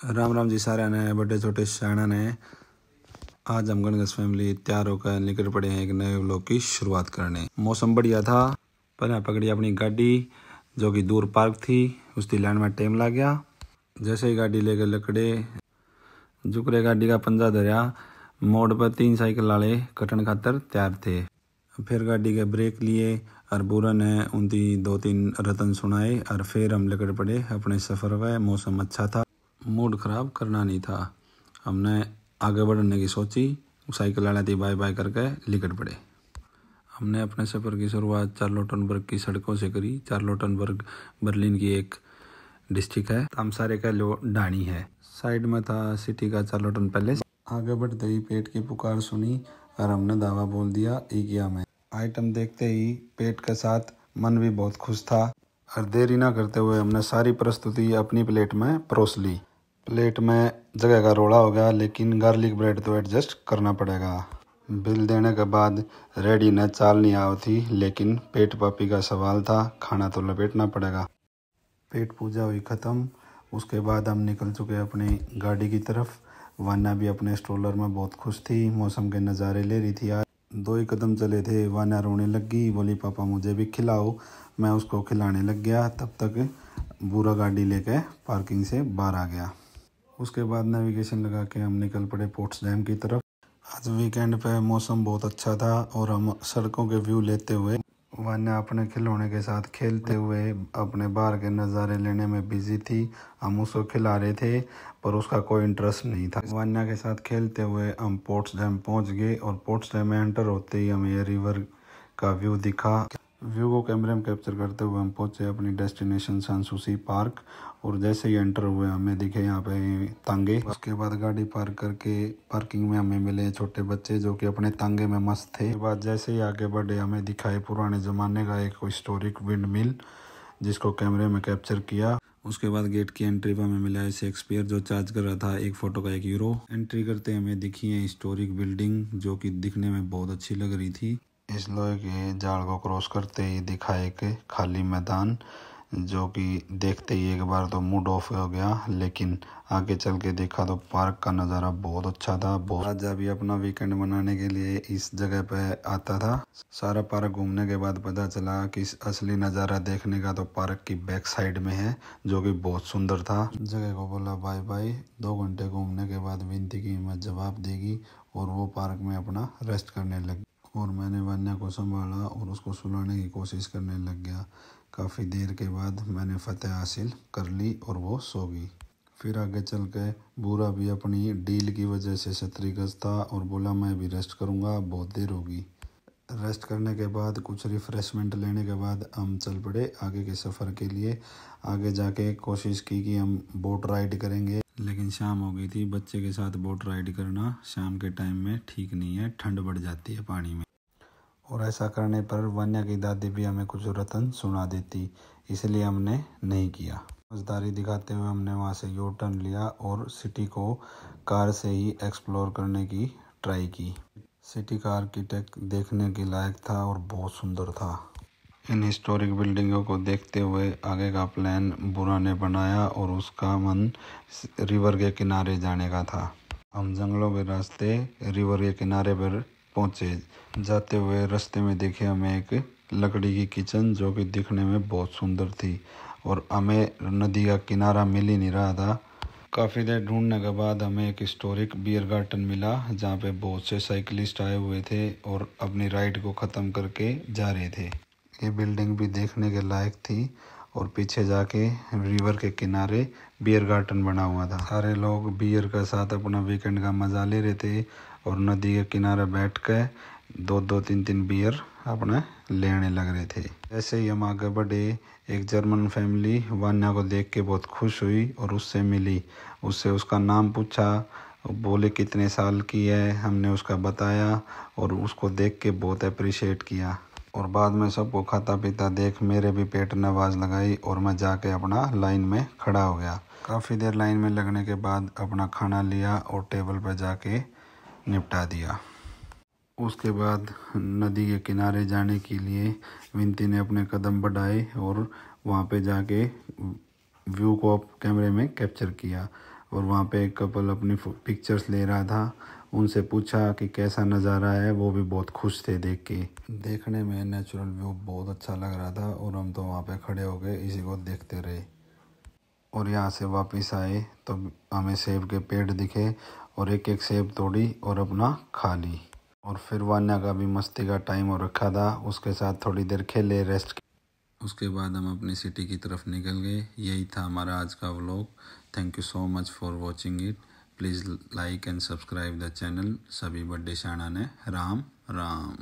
राम राम जी सारे ने बड़े छोटे सियाणा ने। आज हम गणगस फैमिली तैयार होकर निकल पड़े हैं एक नए व्लॉग की शुरुआत करने। मौसम बढ़िया था, पहले पकड़ी अपनी गाड़ी जो कि दूर पार्क थी, उसकी लाइन में टाइम लग गया। जैसे ही गाड़ी लेकर लकड़े जुकरे गाड़ी का पंजा धरिया, मोड़ पर 3 साइकिल वाले कटन खातर तैयार थे। फिर गाड़ी के ब्रेक लिए और बुरा ने उनकी 2-3 रतन सुनाए और फिर हम लकड़ पड़े अपने सफर में। मौसम अच्छा था, मूड खराब करना नहीं था। हमने आगे बढ़ने की सोची, साइकिल वाला थी बाय बाय करके निकल पड़े। हमने अपने सफ़र की शुरुआत चार्लोटनबर्ग की सड़कों से करी। चार्लोटनबर्ग बर्लिन की एक डिस्ट्रिक्ट है, तामसारे का लो डाणी है। साइड में था सिटी का चार्लोटन पैलेस। आगे बढ़ते ही पेट की पुकार सुनी और हमने दावा बोल दिया इकिया में। आइटम देखते ही पेट के साथ मन भी बहुत खुश था और देरी ना करते हुए हमने सारी प्रस्तुति अपनी प्लेट में परोस ली। प्लेट में जगह का रोड़ा हो गया, लेकिन गार्लिक ब्रेड तो एडजस्ट करना पड़ेगा। बिल देने के बाद रेडी न चाल नहीं आई थी, लेकिन पेट पापी का सवाल था, खाना तो लपेटना पड़ेगा। पेट पूजा हुई ख़त्म। उसके बाद हम निकल चुके अपनी गाड़ी की तरफ। वाना भी अपने स्ट्रोलर में बहुत खुश थी, मौसम के नज़ारे ले रही थी। आज 2 ही कदम चले थे, वाना रोने लगी, बोली पापा मुझे भी खिलाओ। मैं उसको खिलाने लग गया, तब तक बुरा गाड़ी लेके पार्किंग से बाहर आ गया। उसके बाद नेविगेशन लगा के हम निकल पड़े पोट्सडैम की तरफ। आज वीकेंड पे मौसम बहुत अच्छा था और हम सड़कों के व्यू लेते हुए, वान्या अपने खिलौने के साथ खेलते हुए अपने बाहर के नज़ारे लेने में बिजी थी। हम उसको खिला रहे थे पर उसका कोई इंटरेस्ट नहीं था। वान्या के साथ खेलते हुए हम पोट्सडैम पहुंच गए और पोट्सडैम में एंटर होते ही हमें रिवर का व्यू दिखा। व्यू को कैमरे में कैप्चर करते हुए हम पहुंचे अपनी डेस्टिनेशन सांसूसी पार्क। और जैसे ही एंटर हुए हमें दिखे यहाँ पे तांगे। उसके बाद गाड़ी पार्क करके पार्किंग में हमें मिले छोटे बच्चे जो कि अपने तांगे में मस्त थे। उसके बाद जैसे ही आगे बढ़े हमें दिखाए पुराने ज़माने का एक हिस्टोरिक विंड मिल, जिसको कैमरे में कैप्चर किया। उसके बाद गेट की एंट्री पर हमें मिला शेक्सपियर जो चार्ज कर रहा था एक फ़ोटो का €1। एंट्री करते हमें दिखी है हिस्टोरिक बिल्डिंग जो कि दिखने में बहुत अच्छी लग रही थी। इस लोहे के जाल को क्रॉस करते ही दिखा एक खाली मैदान जो कि देखते ही एक बार तो मूड ऑफ हो गया, लेकिन आगे चल के देखा तो पार्क का नज़ारा बहुत अच्छा था। बहुत राजा भी अपना वीकेंड मनाने के लिए इस जगह पे आता था। सारा पार्क घूमने के बाद पता चला कि असली नज़ारा देखने का तो पार्क की बैक साइड में है, जो कि बहुत सुंदर था। जगह को बोला बाय बाय। 2 घंटे घूमने के बाद विनती की हिम्मत जवाब देगी और वो पार्क में अपना रेस्ट करने लगी। और मैंने वान्या को संभाला और उसको सुलाने की कोशिश करने लग गया। काफ़ी देर के बाद मैंने फतेह हासिल कर ली और वो सो गई। फिर आगे चल के बुरा भी अपनी डील की वजह से क्षतिग्रस्त था और बोला मैं भी रेस्ट करूँगा, बहुत देर होगी। रेस्ट करने के बाद कुछ रिफ़्रेशमेंट लेने के बाद हम चल पड़े आगे के सफ़र के लिए। आगे जाके कोशिश की कि हम बोट राइड करेंगे, लेकिन शाम हो गई थी। बच्चे के साथ बोट राइड करना शाम के टाइम में ठीक नहीं है, ठंड बढ़ जाती है पानी में। और ऐसा करने पर वान्या की दादी भी हमें कुछ रतन सुना देती, इसलिए हमने नहीं किया। समझदारी दिखाते हुए हमने वहाँ से यू टर्न लिया और सिटी को कार से ही एक्सप्लोर करने की ट्राई की। सिटी का आर्किटेक्ट देखने के लायक था और बहुत सुंदर था। इन हिस्टोरिक बिल्डिंगों को देखते हुए आगे का प्लान बुरा ने बनाया और उसका मन रिवर के किनारे जाने का था। हम जंगलों के रास्ते रिवर के किनारे पर पहुँचे। जाते हुए रास्ते में देखे हमें एक लकड़ी की किचन जो कि दिखने में बहुत सुंदर थी और हमें नदी का किनारा मिल ही नहीं रहा था। काफ़ी देर ढूंढने के बाद हमें एक हिस्टोरिक बियर गार्डन मिला जहाँ पे बहुत से साइकिलिस्ट आए हुए थे और अपनी राइड को ख़त्म करके जा रहे थे। ये बिल्डिंग भी देखने के लायक थी और पीछे जाके रिवर के किनारे बियर गार्डन बना हुआ था। सारे लोग बियर के साथ अपना वीकेंड का मज़ा ले रहे थे और नदी के किनारे बैठ के 2-2, 3-3 बियर अपने लेने लग रहे थे। जैसे ही हम आगे बढ़े एक जर्मन फैमिली वान्या को देख के बहुत खुश हुई और उससे मिली। उससे उसका नाम पूछा, बोले कितने साल की है, हमने उसका बताया और उसको देख के बहुत अप्रिशिएट किया। और बाद में सबको खाता पीता देख मेरे भी पेट ने आवाज़ लगाई और मैं जाके अपना लाइन में खड़ा हो गया। काफ़ी देर लाइन में लगने के बाद अपना खाना लिया और टेबल पर जाके निपटा दिया। उसके बाद नदी के किनारे जाने के लिए विनती ने अपने कदम बढ़ाए और वहाँ पे जाके व्यू को कैमरे में कैप्चर किया और वहाँ पे एक कपल अपनी पिक्चर्स ले रहा था। उनसे पूछा कि कैसा नज़ारा है, वो भी बहुत खुश थे देख के। देखने में नेचुरल व्यू बहुत अच्छा लग रहा था और हम तो वहाँ पे खड़े हो गए इसी को देखते रहे। और यहाँ से वापस आए तो हमें सेब के पेड़ दिखे और एक एक सेब तोड़ी और अपना खा ली। और फिर वान्या का भी मस्ती का टाइम हो रखा था, उसके साथ थोड़ी देर खेले, रेस्ट की। उसके बाद हम अपनी सिटी की तरफ निकल गए। यही था हमारा आज का vlog. Thank you so much for watching it. Please like and subscribe the channel. सभी बर्थडे शाना ने राम राम।